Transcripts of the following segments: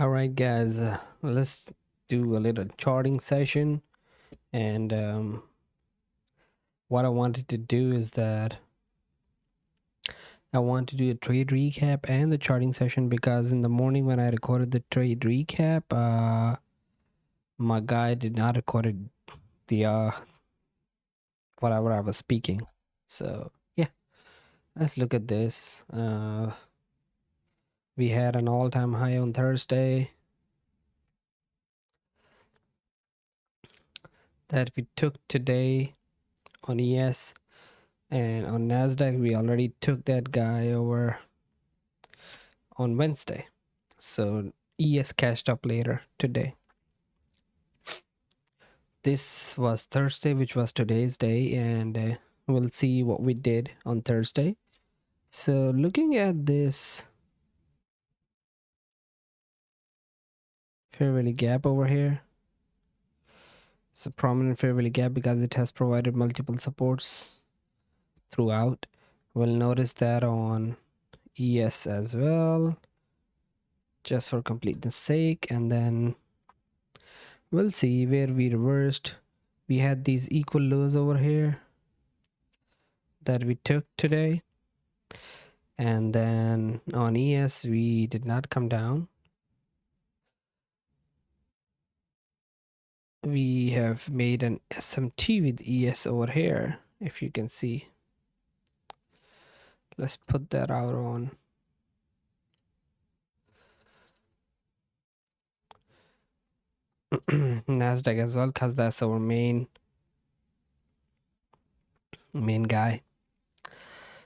All right, guys, let's do a little charting session. And what I wanted to do is that I want to do a trade recap and the charting session because in the morning when I recorded the trade recap, my guy did not record the whatever I was speaking. So yeah, let's look at this. We had an all-time high on Thursday that we took today on ES, and on NASDAQ we already took that guy over on Wednesday. So ES cashed up later today. This was Thursday, which was today's day, and we'll see what we did on Thursday. So looking at this fair value gap over here, it's a prominent fair value gap because it has provided multiple supports throughout. We'll notice that on ES as well, just for completeness sake, and then we'll see where we reversed. We had these equal lows over here that we took today, and then on ES we did not come down. We have made an SMT with ES over here, if you can see. Let's put that out on NASDAQ as well, because that's our main guy.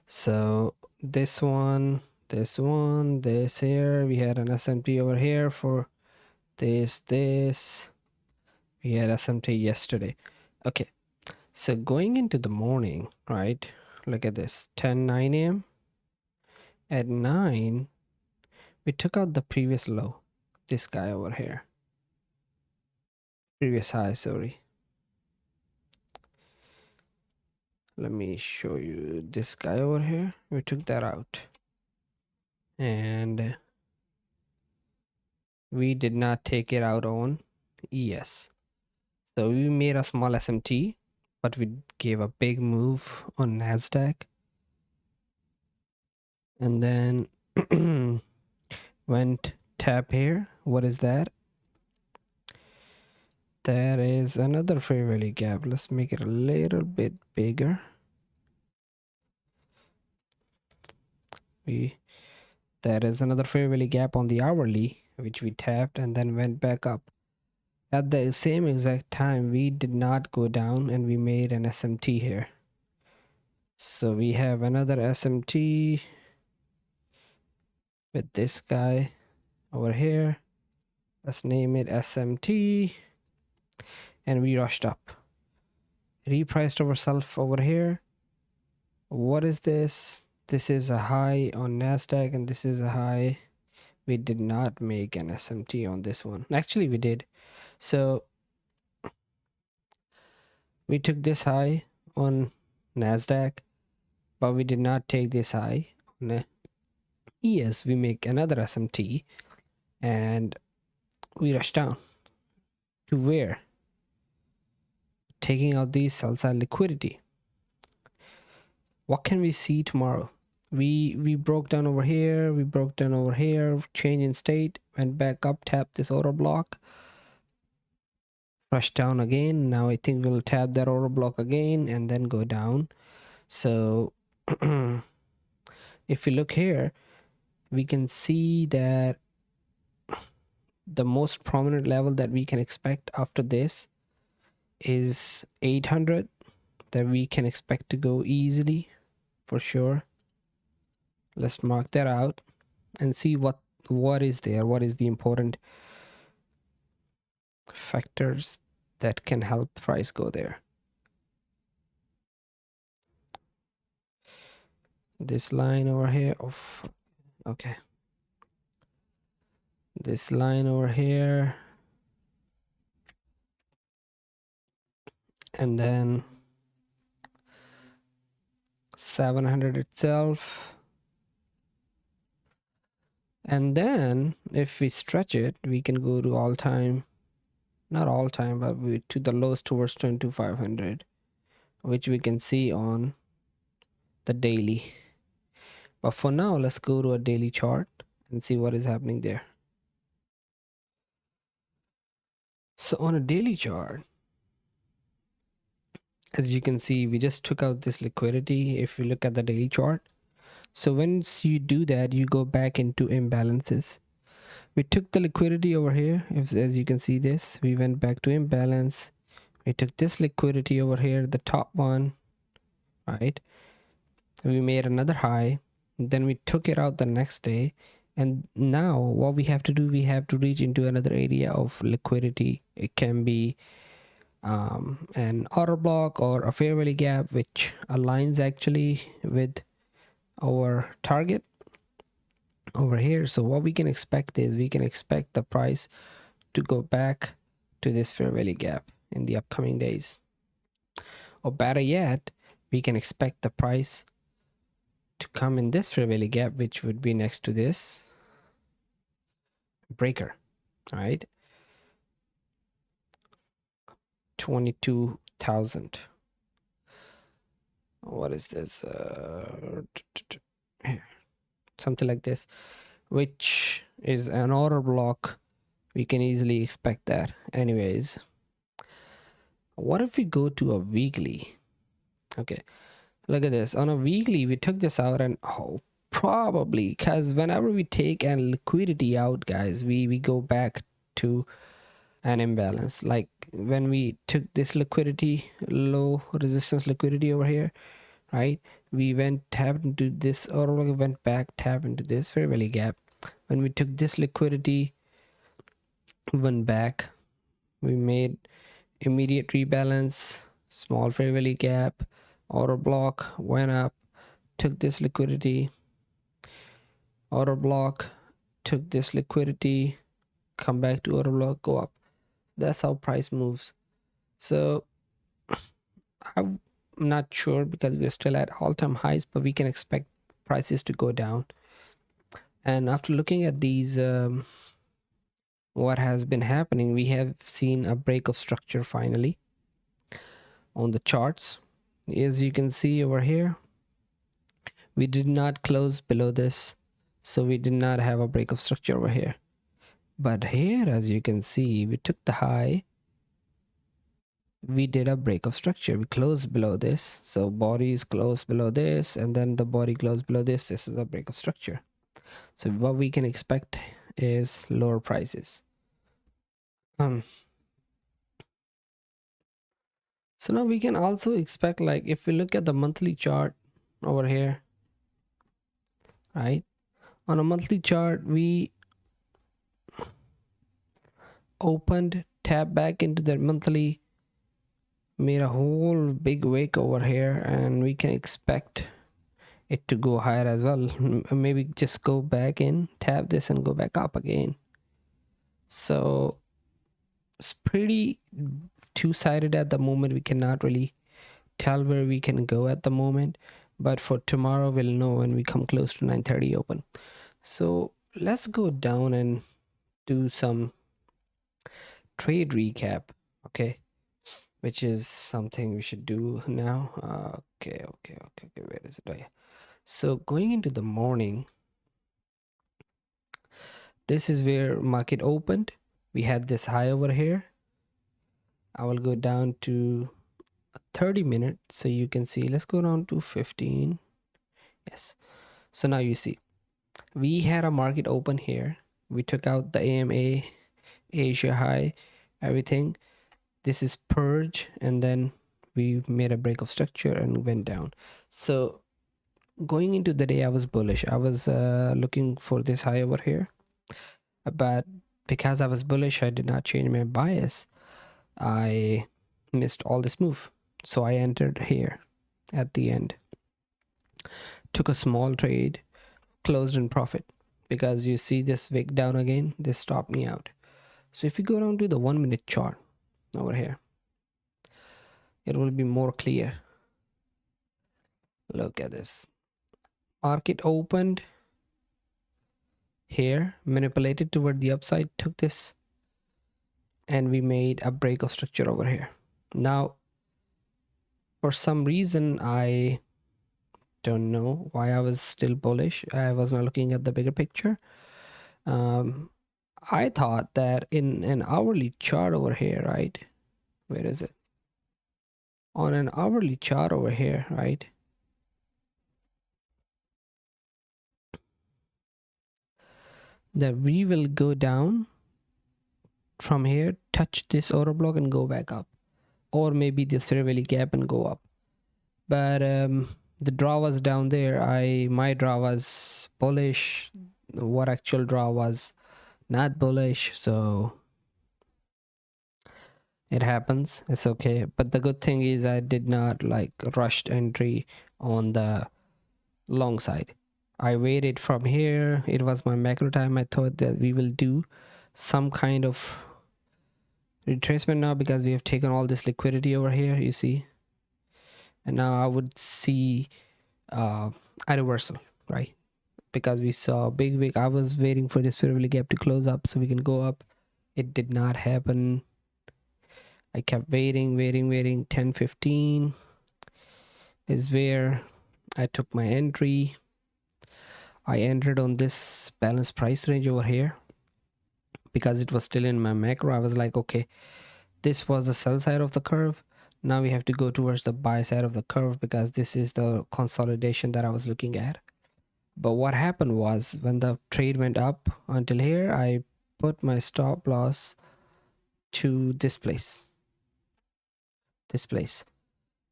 So this one, this here, we had an SMT over here for this. We had SMT yesterday. Okay, so going into the morning, right? Look at this, 10:09 a.m. At 9, we took out the previous low, this guy over here. Previous high, sorry. Let me show you this guy over here. We took that out. And we did not take it out on ES. So we made a small SMT, but we gave a big move on NASDAQ. And then went tap here. What is that? That is another fair value gap. Let's make it a little bit bigger. That is another fair value gap on the hourly, which we tapped and then went back up. At the same exact time, we did not go down and we made an SMT here. So we have another SMT with this guy over here. Let's name it SMT. And we rushed up. Repriced ourselves over here. What is this? This is a high on NASDAQ and this is a high. We did not make an SMT on this one. Actually, we did. So we took this high on NASDAQ, but we did not take this high on ES. We make another SMT and we rush down to where? Taking out these sell side liquidity. What can we see tomorrow? We broke down over here, we broke down over here, change in state, went back up, tapped this order block, rush down again. Now I think we'll tap that order block again and then go down. So if we look here, we can see that the most prominent level that we can expect after this is 800, that we can expect to go easily for sure. Let's mark that out and see what is there, what is the important factors that can help price go there. This line over here, okay, this line over here, and then 700 itself, And then if we stretch it, we can go to all time, not all time, but to the lowest towards 22,500, which we can see on the daily. But for now, let's go to a daily chart and see what is happening there. So on a daily chart, as you can see, we just took out this liquidity. If we look at the daily chart, so once you do that, you go back into imbalances. We took the liquidity over here. As you can see this, we went back to imbalance. We took this liquidity over here, the top one, right? We made another high. Then we took it out the next day. And now what we have to do, we have to reach into another area of liquidity. It can be an order block or a fair value gap, which aligns actually with our target over here. So what we can expect is we can expect the price to go back to this fair value gap in the upcoming days. Or better yet, we can expect the price to come in this fair value gap, which would be next to this breaker, right? 22,000. What is this? Something like this, which is an order block. We can easily expect that. Anyways, what if we go to a weekly? Okay, look at this. On a weekly, we took this out, and probably because whenever we take a liquidity out, guys, we go back to an imbalance. Like when we took this liquidity, low resistance liquidity over here, right? We tapped into this, or went back, tapped into this fair value gap. When we took this liquidity, went back, we made immediate rebalance, small fair value gap, order block, went up, took this liquidity, order block, took this liquidity, come back to order block, go up. That's how price moves. So I'm not sure because we're still at all-time highs, but we can expect prices to go down. And after looking at these, what has been happening, we have seen a break of structure finally on the charts. As you can see over here, we did not close below this, so we did not have a break of structure over here. But here, as you can see, we took the high, we did a break of structure, we closed below this, so bodies closed below this, and then the body closed below this. This is a break of structure. So what we can expect is lower prices. So now we can also expect, like if we look at the monthly chart over here, right? On a monthly chart, we opened, tapped back into the monthly, made a whole big wick over here, and we can expect it to go higher as well. Maybe just go back in, tap this, and go back up again. So it's pretty two-sided at the moment. We cannot really tell where we can go at the moment, but for tomorrow we'll know when we come close to 9:30 open. So let's go down and do some trade recap, okay, which is something we should do now. Okay, where is it? Oh, yeah. So going into the morning, this is where market opened. We had this high over here. I will go down to 30 minutes so you can see. Let's go down to 15. Yes, so now you see we had a market open here. We took out the AMA, Asia high, everything. This is purge, and then we made a break of structure and went down. So going into the day, I was bullish. I was looking for this high over here, but because I was bullish, I did not change my bias. I missed all this move, so I entered here at the end, took a small trade, closed in profit. Because you see this wick down again, this stopped me out. So if you go down to the 1 minute chart over here, it will be more clear. Look at this. Market opened here, manipulated toward the upside, took this, and we made a break of structure over here. Now, for some reason, I don't know why I was still bullish. I was not looking at the bigger picture. I thought that in an hourly chart over here, right? Where is it? On an hourly chart over here, right? That we will go down from here, touch this order block and go back up. Or maybe this fair value gap and go up. But the draw was down there. My draw was bullish. What actual draw was not bullish, so it happens. It's okay. But the good thing is I did not like rushed entry on the long side. I waited from here. It was my macro time. I thought that we will do some kind of retracement now because we have taken all this liquidity over here, you see. And now I would see a reversal, right? Because we saw big wick. I was waiting for this fair value gap to close up so we can go up. It did not happen. I kept waiting. 10:15 is where I took my entry. I entered on this balanced price range over here because it was still in my macro. I was like, okay, this was the sell side of the curve. Now we have to go towards the buy side of the curve because this is the consolidation that I was looking at. But what happened was when the trade went up until here, I put my stop loss to this place,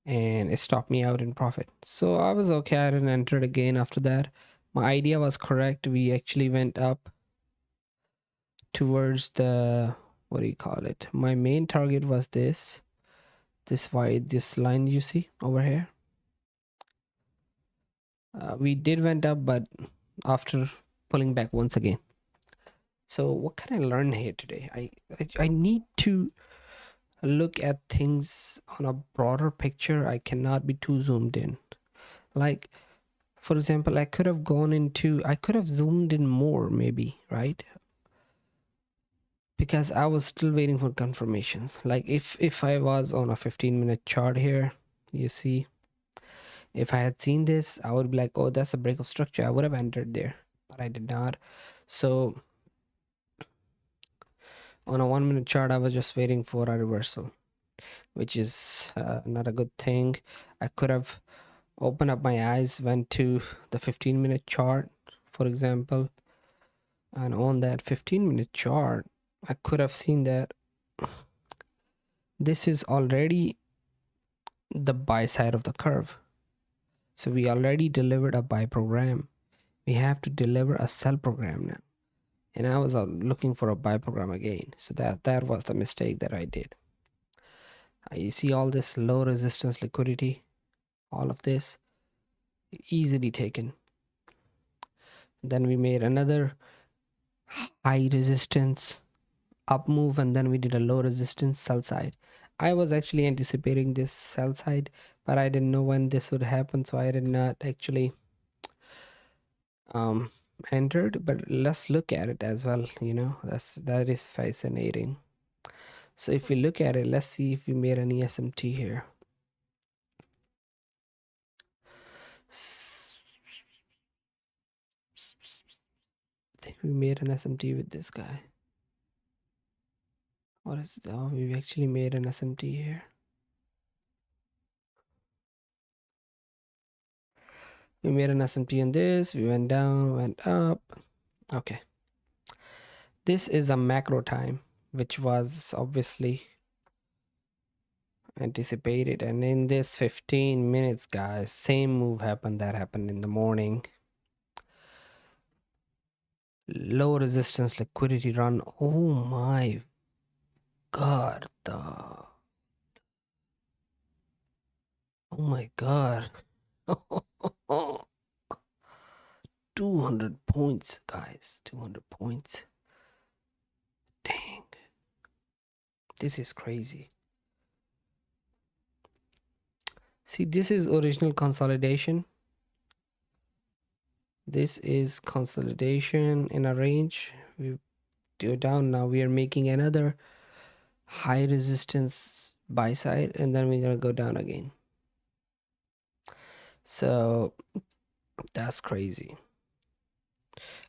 and it stopped me out in profit. So I was okay. I didn't enter it again after that. My idea was correct. We actually went up towards the, what do you call it? My main target was this line you see over here. We did went up, but after pulling back once again. So what can I learn here today? I need to look at things on a broader picture. I cannot be too zoomed in. Like, for example, I could have zoomed in more maybe, right? Because I was still waiting for confirmations. Like if I was on a 15-minute chart here, you see, if I had seen this, I would be like, oh, that's a break of structure. I would have entered there, but I did not. So on a 1-minute chart, I was just waiting for a reversal, which is not a good thing. I could have opened up my eyes, went to the 15-minute chart, for example, and on that 15-minute chart, I could have seen that this is already the buy side of the curve. So we already delivered a buy program. We have to deliver a sell program now. And I was looking for a buy program again. So that was the mistake that I did. You see all this low resistance liquidity, all of this easily taken. Then we made another high resistance up move, and then we did a low resistance sell side. I was actually anticipating this sell side, but I didn't know when this would happen, so I did not actually entered. But let's look at it as well. That is fascinating. So if we look at it, let's see if we made any SMT here. I think we made an SMT with this guy. What is it? Oh, we actually made an SMT here. We made an SMT in this. We went down, went up. Okay. This is a macro time, which was obviously anticipated. And in this 15 minutes, guys, same move happened that happened in the morning. Low resistance liquidity run. Oh my god. Oh my god. 200 points, guys. 200 points. Dang. This is crazy. See, this is original consolidation. This is consolidation in a range. We go down. Now we are making another high resistance buy side, and then we're gonna go down again. So that's crazy.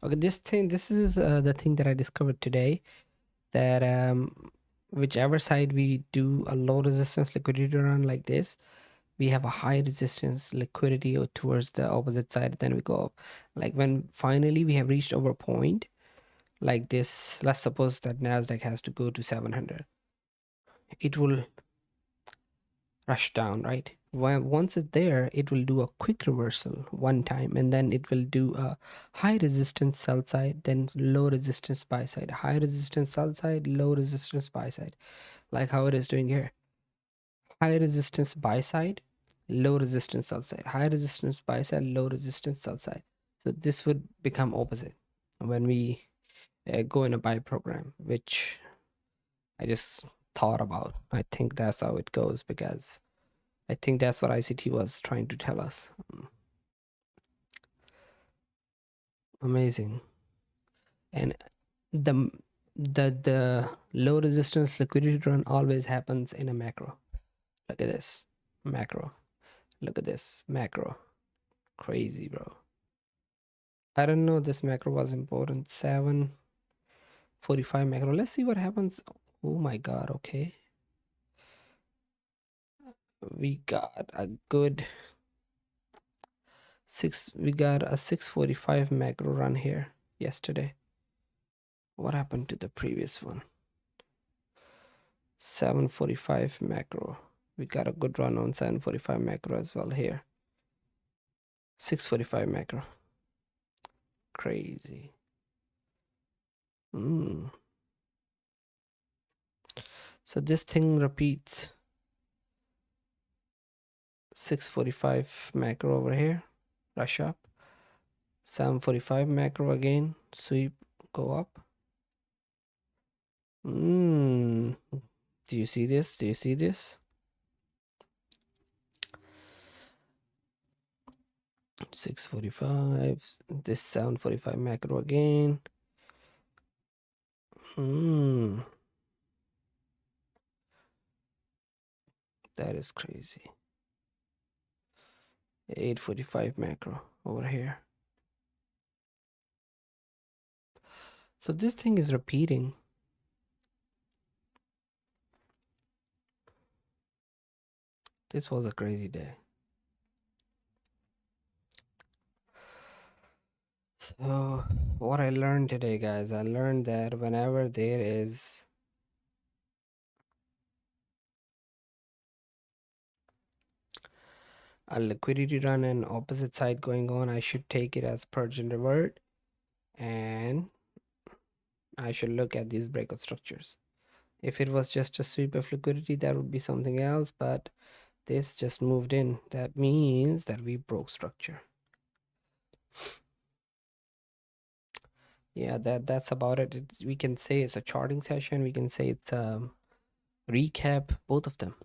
Okay, this is the thing that I discovered today, that whichever side we do a low resistance liquidity run like this, we have a high resistance liquidity towards the opposite side, then we go up. Like when finally we have reached over point like this, let's suppose that NASDAQ has to go to 700, it will rush down, right? Once it's there, it will do a quick reversal one time, and then it will do a high resistance sell side, then low resistance buy side, high resistance sell side, low resistance buy side, like how it is doing here. High resistance buy side, low resistance sell side, high resistance buy side, low resistance sell side. So this would become opposite when we go in a buy program, which I just thought about. I think that's how it goes, because I think that's what ICT was trying to tell us. Amazing. And the the low resistance liquidity run always happens in a macro. Look at this macro. Look at this macro. Crazy, bro. I don't know this macro was important. 7:45 macro. Let's see what happens. Oh my god, okay. We got a good we got a 6:45 macro run here yesterday. What happened to the previous one? 7:45 macro. We got a good run on 7:45 macro as well here. 6:45 macro. Crazy. So this thing repeats. 6:45 macro over here. Rush up. 7:45 macro again. Sweep. Go up. Do you see this? Do you see this? 6:45. This 7:45 macro again. That is crazy. 8:45 macro over here. So this thing is repeating. This was a crazy day. So what I learned today, guys, I learned that whenever there is a liquidity run and opposite side going on, I should take it as purge and revert, and I should look at these breakout structures. If it was just a sweep of liquidity, that would be something else, but this just moved in. That means that we broke structure. Yeah, that's about it. We can say it's a charting session. We can say it's recap, both of them.